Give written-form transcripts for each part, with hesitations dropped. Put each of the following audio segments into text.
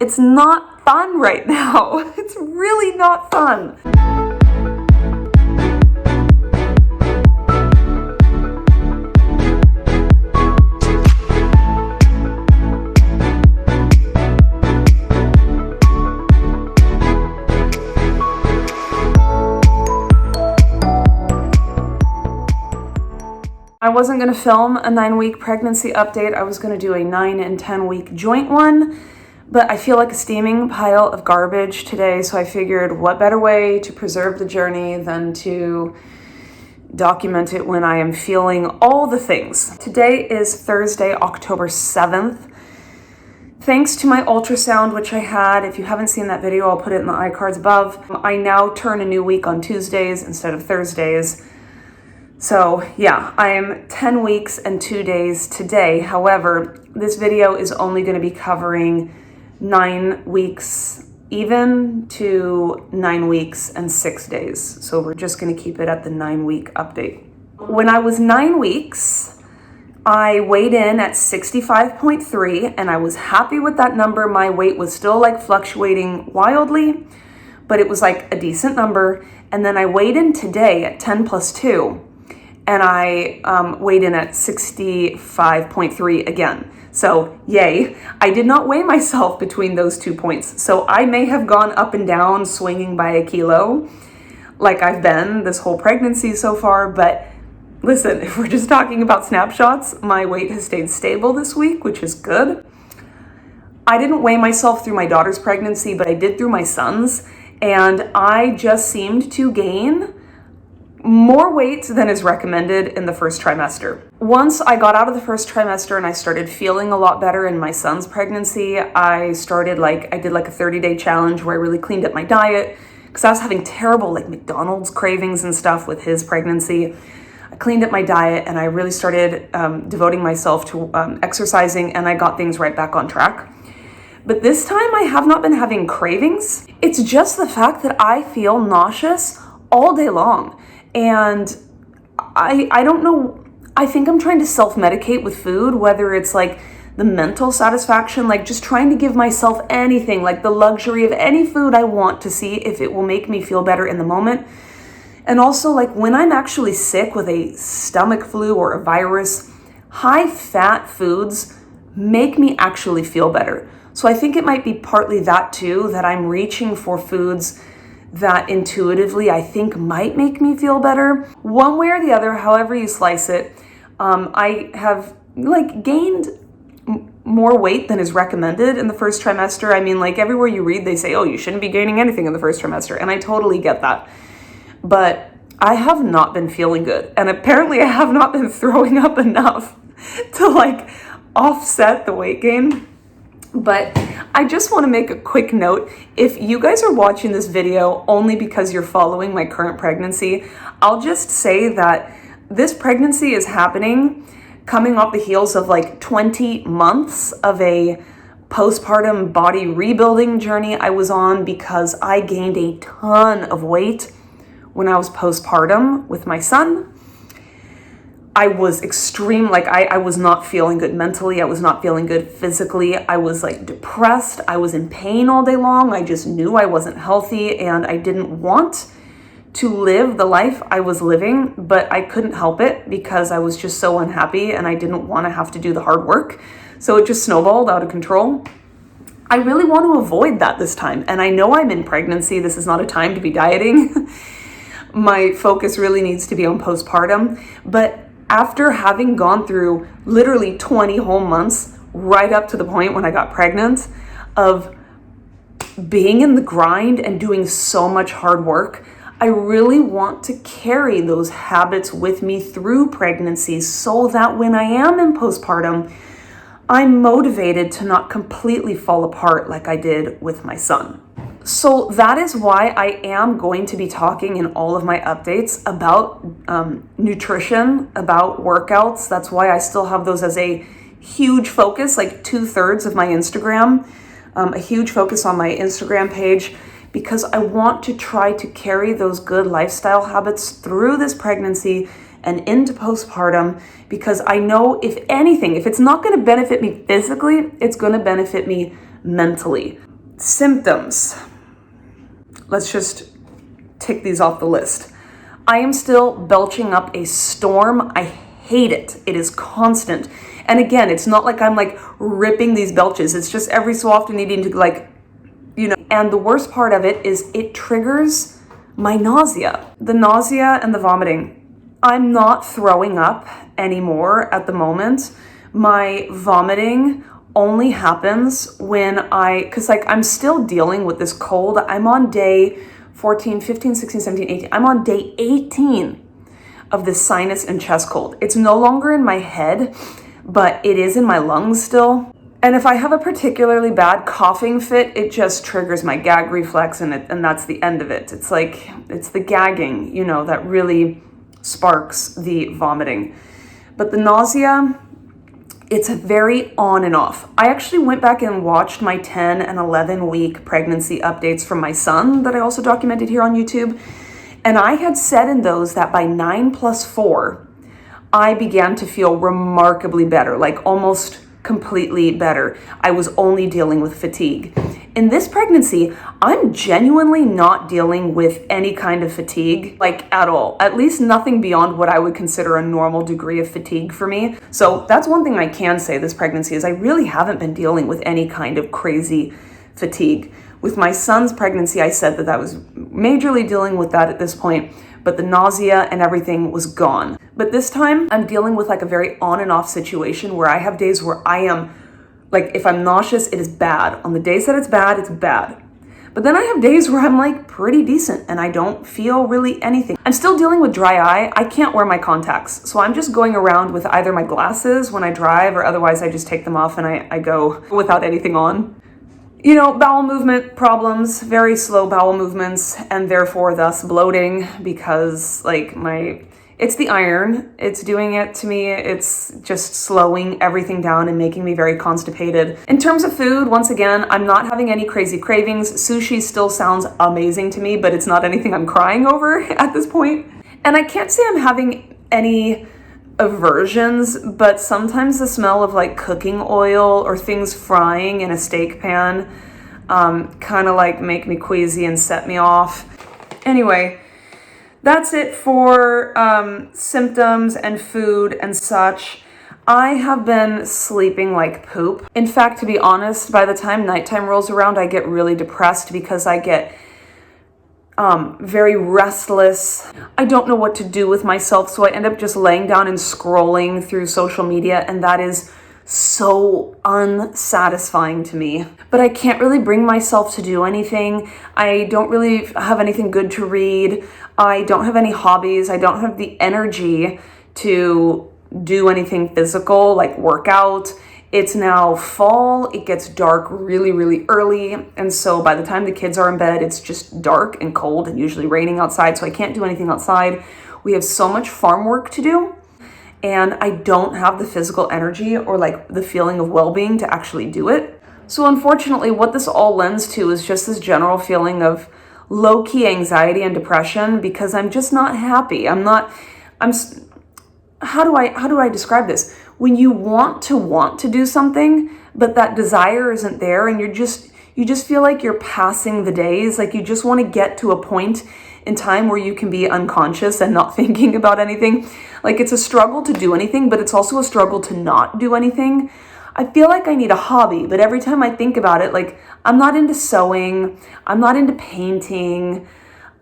It's not fun right now. It's really not fun. I wasn't going to film a 9-week pregnancy update. I was going to do a 9 and 10-week joint one, but I feel like a steaming pile of garbage today, so I figured what better way to preserve the journey than to document it when I am feeling all the things. Today is Thursday, October 7th. Thanks to my ultrasound, which I had. If you haven't seen that video, I'll put it in the iCards above. I now turn a new week on Tuesdays instead of Thursdays. So yeah, I am 10 weeks and 2 days today. However, this video is only going to be covering 9 weeks even to 9 weeks and 6 days. So we're just going to keep it at the 9-week update. When I was 9 weeks, I weighed in at 65.3 and I was happy with that number. My weight was still like fluctuating wildly, but it was like a decent number. And then I weighed in today at 10 plus 2. And I weighed in at 65.3 again. So yay, I did not weigh myself between those 2 points. So I may have gone up and down swinging by a kilo like I've been this whole pregnancy so far. But listen, if we're just talking about snapshots, my weight has stayed stable this week, which is good. I didn't weigh myself through my daughter's pregnancy, but I did through my son's. And I just seemed to gain more weight than is recommended in the first trimester. Once I got out of the first trimester and I started feeling a lot better in my son's pregnancy, I did like a 30-day challenge where I really cleaned up my diet because I was having terrible like McDonald's cravings and stuff with his pregnancy. I cleaned up my diet and I really started devoting myself to exercising, and I got things right back on track. But this time I have not been having cravings. It's just the fact that I feel nauseous all day long. And I don't know, I think I'm trying to self-medicate with food, whether it's like the mental satisfaction, like just trying to give myself anything, like the luxury of any food I want to see if it will make me feel better in the moment. And also like when I'm actually sick with a stomach flu or a virus, high-fat foods make me actually feel better. So I think it might be partly that too, that I'm reaching for foods that intuitively I think might make me feel better. One way or the other, however you slice it, I have like gained more weight than is recommended in the first trimester. I mean, like everywhere you read, they say, oh, you shouldn't be gaining anything in the first trimester. And I totally get that. But I have not been feeling good. And apparently I have not been throwing up enough to like offset the weight gain. But I just want to make a quick note. If you guys are watching this video only because you're following my current pregnancy, I'll just say that this pregnancy is happening coming off the heels of like 20 months of a postpartum body rebuilding journey I was on, because I gained a ton of weight when I was postpartum with my son. I was extreme, like I was not feeling good mentally. I was not feeling good physically. I was like depressed. I was in pain all day long. I just knew I wasn't healthy and I didn't want to live the life I was living, but I couldn't help it because I was just so unhappy and I didn't want to have to do the hard work. So it just snowballed out of control. I really want to avoid that this time. And I know I'm in pregnancy. This is not a time to be dieting. My focus really needs to be on postpartum, but after having gone through literally 20 whole months right up to the point when I got pregnant of being in the grind and doing so much hard work, I really want to carry those habits with me through pregnancy so that when I am in postpartum, I'm motivated to not completely fall apart like I did with my son. So that is why I am going to be talking in all of my updates about nutrition, about workouts. That's why I still have those as a huge focus, like 2/3 of my Instagram, a huge focus on my Instagram page, because I want to try to carry those good lifestyle habits through this pregnancy and into postpartum, because I know if anything, if it's not going to benefit me physically, it's going to benefit me mentally. Symptoms. Let's just tick these off the list. I am still belching up a storm. I hate it. It is constant. And again, it's not like I'm like ripping these belches. It's just every so often needing to like, and the worst part of it is it triggers my nausea. The nausea and the vomiting. I'm not throwing up anymore at the moment. My vomiting only happens when because like I'm still dealing with this cold. I'm on day 14, 15, 16, 17, 18. I'm on day 18 of this sinus and chest cold. It's no longer in my head, but it is in my lungs still. And if I have a particularly bad coughing fit, it just triggers my gag reflex and that's the end of it. It's like, it's the gagging, that really sparks the vomiting. But the nausea, it's very on and off. I actually went back and watched my 10 and 11 week pregnancy updates from my son that I also documented here on YouTube. And I had said in those that by 9+4, I began to feel remarkably better, like almost completely better. I was only dealing with fatigue. In this pregnancy, I'm genuinely not dealing with any kind of fatigue, like at all. At least nothing beyond what I would consider a normal degree of fatigue for me. So that's one thing I can say this pregnancy is I really haven't been dealing with any kind of crazy fatigue. With my son's pregnancy, I said that I was majorly dealing with that at this point, but the nausea and everything was gone. But this time I'm dealing with like a very on and off situation where I have days where I am like, if I'm nauseous, it is bad. On the days that it's bad, it's bad. But then I have days where I'm like pretty decent and I don't feel really anything. I'm still dealing with dry eye. I can't wear my contacts. So I'm just going around with either my glasses when I drive or otherwise I just take them off and I go without anything on. Bowel movement problems, very slow bowel movements, and therefore thus bloating because like it's the iron. It's doing it to me. It's just slowing everything down and making me very constipated. In terms of food, once again, I'm not having any crazy cravings. Sushi still sounds amazing to me, but it's not anything I'm crying over at this point. And I can't say I'm having any aversions, but sometimes the smell of like cooking oil or things frying in a steak pan kind of like make me queasy and set me off. Anyway, that's it for symptoms and food and such. I have been sleeping like poop. In fact, to be honest, by the time nighttime rolls around, I get really depressed because I get very restless. I don't know what to do with myself, so I end up just laying down and scrolling through social media, and that is so unsatisfying to me. But I can't really bring myself to do anything. I don't really have anything good to read. I don't have any hobbies. I don't have the energy to do anything physical, like workout. It's now fall. It gets dark really, really early. And so by the time the kids are in bed, it's just dark and cold and usually raining outside. So I can't do anything outside. We have so much farm work to do. And I don't have the physical energy or like the feeling of well-being to actually do it. So unfortunately, what this all lends to is just this general feeling of low-key anxiety and depression because I'm just not happy. How do I describe this? When you want to do something, but that desire isn't there and you just feel like you're passing the days, like you just want to get to a point in time where you can be unconscious and not thinking about anything. Like it's a struggle to do anything, but it's also a struggle to not do anything. I feel like I need a hobby, but every time I think about it, like I'm not into sewing, I'm not into painting.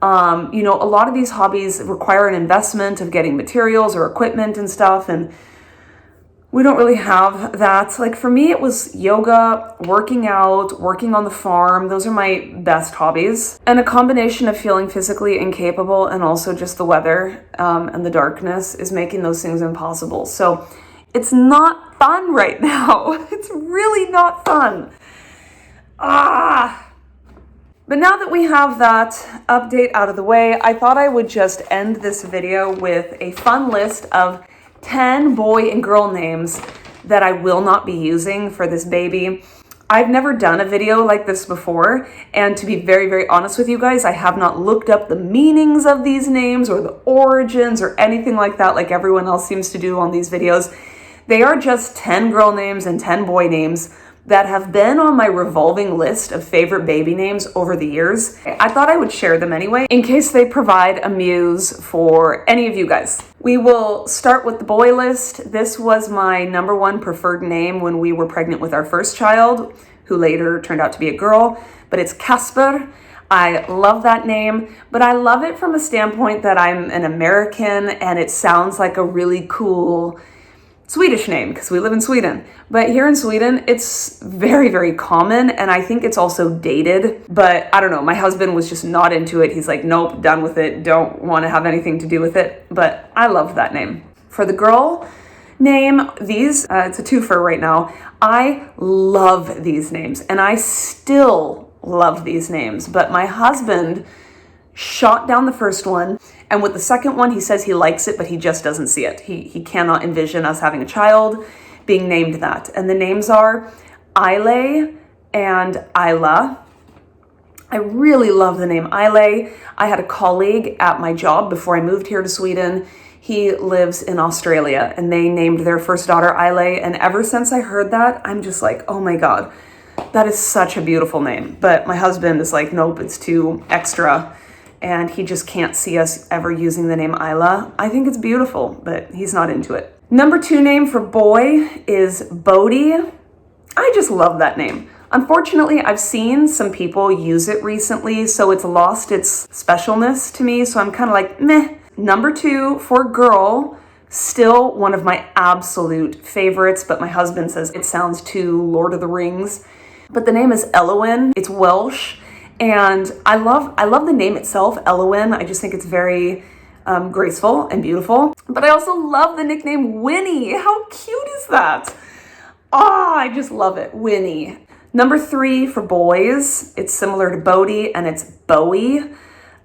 A lot of these hobbies require an investment of getting materials or equipment and stuff, and we don't really have that. Like for me, it was yoga, working out, working on the farm. Those are my best hobbies. And a combination of feeling physically incapable and also just the weather and the darkness is making those things impossible. So it's not fun right now. It's really not fun. But now that we have that update out of the way, I thought I would just end this video with a fun list of 10 boy and girl names that I will not be using for this baby. I've never done a video like this before, and to be very, very honest with you guys, I have not looked up the meanings of these names or the origins or anything like that like everyone else seems to do on these videos. They are just 10 girl names and 10 boy names, that have been on my revolving list of favorite baby names over the years. I thought I would share them anyway, in case they provide a muse for any of you guys. We will start with the boy list. This was my number one preferred name when we were pregnant with our first child, who later turned out to be a girl, but it's Caspar. I love that name, but I love it from a standpoint that I'm an American and it sounds like a really cool Swedish name because we live in Sweden. But here in Sweden, it's very, very common, and I think it's also dated. But I don't know, my husband was just not into it. He's like, nope, done with it, don't want to have anything to do with it. But I love that name. For the girl name, it's a twofer right now. I love these names, and I still love these names. But my husband shot down the first one, and with the second one, he says he likes it, but he just doesn't see it. He cannot envision us having a child being named that. And the names are Ile and Isla. I really love the name Ile. I had a colleague at my job before I moved here to Sweden. He lives in Australia, and they named their first daughter Ile, and ever since I heard that, I'm just like, oh my God, that is such a beautiful name. But my husband is like, nope, it's too extra. And he just can't see us ever using the name Isla. I think it's beautiful, but he's not into it. Number 2 name for boy is Bodhi. I just love that name. Unfortunately, I've seen some people use it recently, so it's lost its specialness to me, so I'm kind of like, meh. Number 2 for girl, still one of my absolute favorites, but my husband says it sounds too Lord of the Rings. But the name is Elowyn. It's Welsh. And I love the name itself, Elowyn. I just think it's very graceful and beautiful. But I also love the nickname Winnie. How cute is that? I just love it, Winnie. Number 3 for boys, it's similar to Bodhi, and it's Bowie.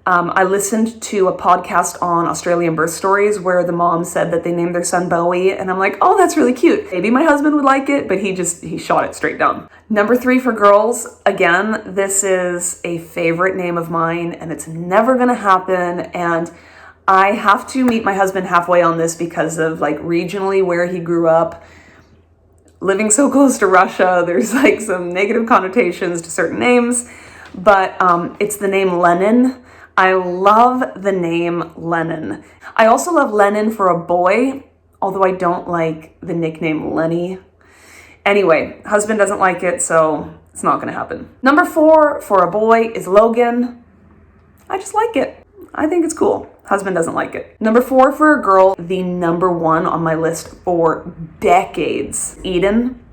I listened to a podcast on Australian birth stories where the mom said that they named their son Bowie, and I'm like, oh, that's really cute. Maybe my husband would like it, but he shot it straight down. Number 3 for girls, again, this is a favorite name of mine, and it's never gonna happen, and I have to meet my husband halfway on this because of like regionally where he grew up. Living so close to Russia, there's like some negative connotations to certain names, but it's the name Lennon. I love the name Lennon. I also love Lennon for a boy, although I don't like the nickname Lenny. Anyway, husband doesn't like it, so it's not gonna happen. Number 4 for a boy is Logan. I just like it. I think it's cool. Husband doesn't like it. Number 4 for a girl, the number 1 on my list for decades, Eden.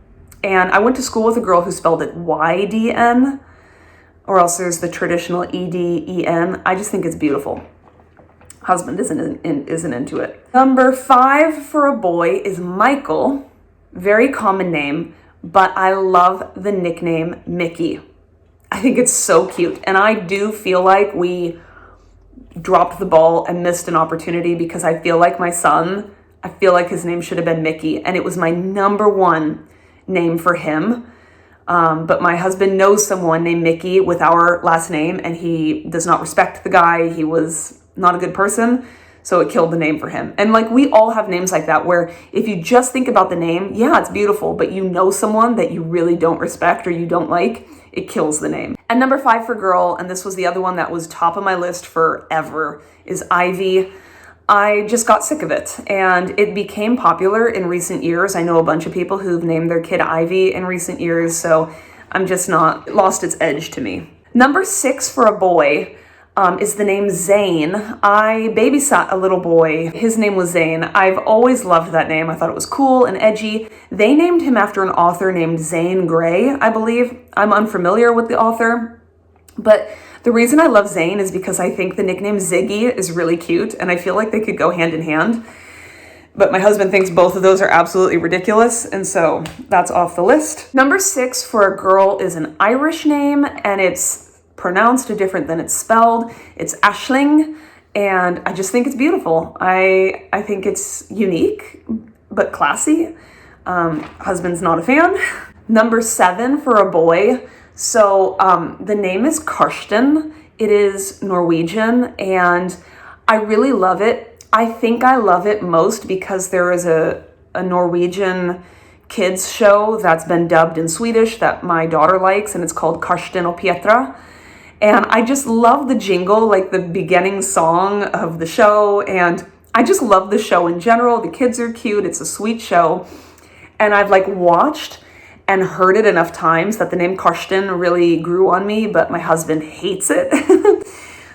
And I went to school with a girl who spelled it YDN. Or else there's the traditional EDEN. I just think it's beautiful. Husband isn't into it. Number 5 for a boy is Michael. Very common name, but I love the nickname Mickey. I think it's so cute. And I do feel like we dropped the ball and missed an opportunity because I feel like my son, I feel like his name should have been Mickey. And it was my number 1 name for him. But my husband knows someone named Mickey with our last name, and he does not respect the guy. He was not a good person, so it killed the name for him. And like, we all have names like that where if you just think about the name, yeah, it's beautiful, but you know someone that you really don't respect or you don't like, it kills the name. And number 5 for girl, and this was the other one that was top of my list forever, is Ivy. I just got sick of it, and it became popular in recent years. I know a bunch of people who've named their kid Ivy in recent years, so I'm just not, lost its edge to me. Number 6 for a boy is the name Zane. I babysat a little boy. His name was Zane. I've always loved that name. I thought it was cool and edgy. They named him after an author named Zane Grey, I believe. I'm unfamiliar with the author, but the reason I love Zane is because I think the nickname Ziggy is really cute, and I feel like they could go hand in hand. But my husband thinks both of those are absolutely ridiculous, and so that's off the list. Number 6 for a girl is an Irish name, and it's pronounced different than it's spelled. It's Aisling, and I just think it's beautiful. I think it's unique, but classy. Husband's not a fan. Number 7 for a boy. So the name is Karsten. It is Norwegian, and I really love it. I think I love it most because there is a Norwegian kids show that's been dubbed in Swedish that my daughter likes, and it's called Karsten och Petra. And I just love the jingle, like the beginning song of the show, and I just love the show in general. The kids are cute, it's a sweet show, and I've like watched and heard it enough times that the name Karsten really grew on me, but my husband hates it.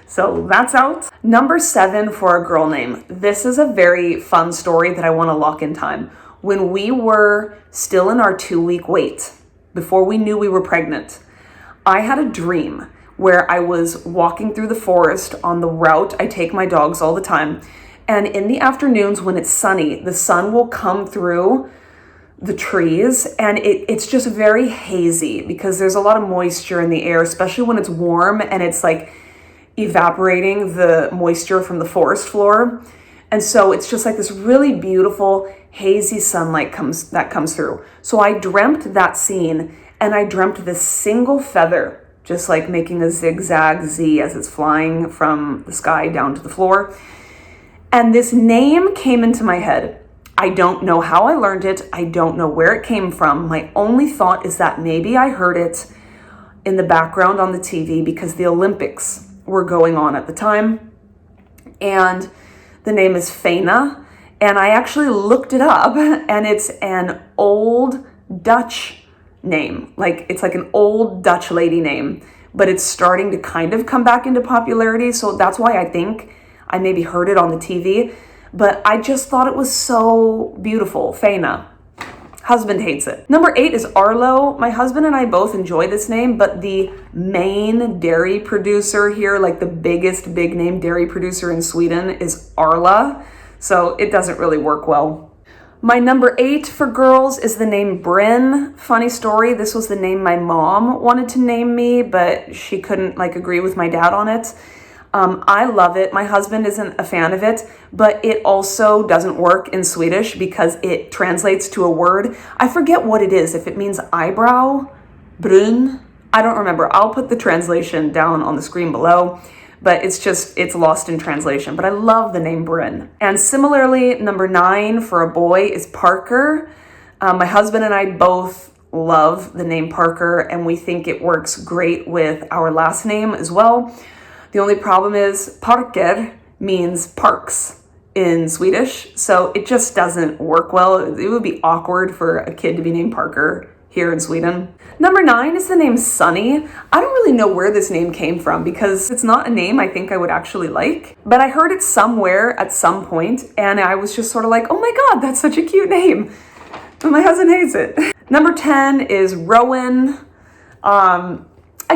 So that's out. Number 7 for a girl name. This is a very fun story that I want to lock in time. When we were still in our 2-week wait, before we knew we were pregnant, I had a dream where I was walking through the forest on the route I take my dogs all the time. And in the afternoons when it's sunny, the sun will come through the trees, and it's just very hazy because there's a lot of moisture in the air, especially when it's warm and it's like evaporating the moisture from the forest floor. And so it's just like this really beautiful hazy sunlight comes through. So I dreamt that scene, and I dreamt this single feather just like making a zigzag Z as it's flying from the sky down to the floor. And this name came into my head. I don't know how I learned it. I don't know where it came from. My only thought is that maybe I heard it in the background on the TV because the Olympics were going on at the time. And the name is Fena. And I actually looked it up, and it's an old Dutch name. Like, it's like an old Dutch lady name, but it's starting to kind of come back into popularity. So that's why I think I maybe heard it on the TV. But I just thought it was so beautiful. Fena. Husband hates it. Number 8 is Arlo. My husband and I both enjoy this name, but the main dairy producer here, like the biggest big name dairy producer in Sweden, is Arla. So it doesn't really work well. My number 8 for girls is the name Bryn. Funny story, this was the name my mom wanted to name me, but she couldn't like agree with my dad on it. I love it. My husband isn't a fan of it, but it also doesn't work in Swedish because it translates to a word. I forget what it is, if it means eyebrow, brun. I don't remember. I'll put the translation down on the screen below, but it's lost in translation. But I love the name Bryn. And similarly, number 9 for a boy is Parker. My husband and I both love the name Parker, and we think it works great with our last name as well. The only problem is Parker means parks in Swedish, so it just doesn't work well. It would be awkward for a kid to be named Parker here in Sweden. Number 9 is the name Sunny. I don't really know where this name came from because it's not a name I think I would actually like, but I heard it somewhere at some point, and I was just sort of like, oh my God, that's such a cute name. But my husband hates it. Number 10 is Rowan.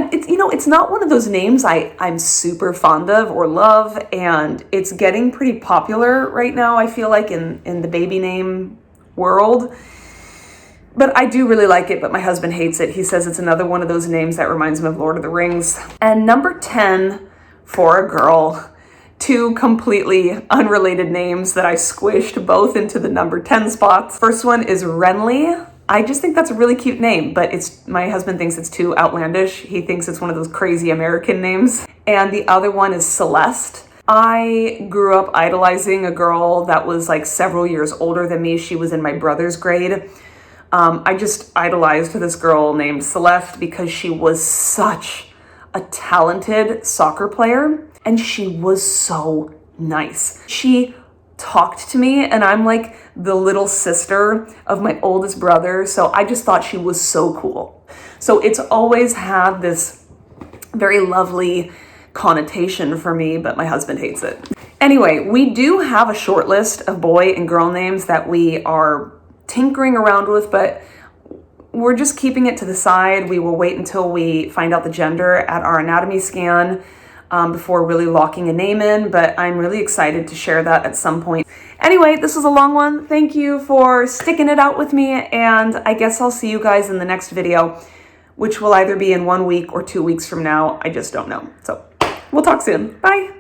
It's not one of those names I'm super fond of or love, and it's getting pretty popular right now, I feel like, in the baby name world. But I do really like it, but my husband hates it. He says it's another one of those names that reminds him of Lord of the Rings. And number 10 for a girl, 2 completely unrelated names that I squished both into the number 10 spots. First one is Renly. I just think that's a really cute name, but my husband thinks it's too outlandish. He thinks it's one of those crazy American names. And the other one is Celeste. I grew up idolizing a girl that was like several years older than me. She was in my brother's grade. I just idolized this girl named Celeste because she was such a talented soccer player, and she was so nice. She talked to me, and I'm like the little sister of my oldest brother, so I just thought she was so cool. So it's always had this very lovely connotation for me, but my husband hates it. Anyway, we do have a short list of boy and girl names that we are tinkering around with, but we're just keeping it to the side. We will wait until we find out the gender at our anatomy scan before really locking a name in, but I'm really excited to share that at some point. Anyway, this was a long one. Thank you for sticking it out with me, and I guess I'll see you guys in the next video, which will either be in 1 week or 2 weeks from now. I just don't know. So we'll talk soon. Bye.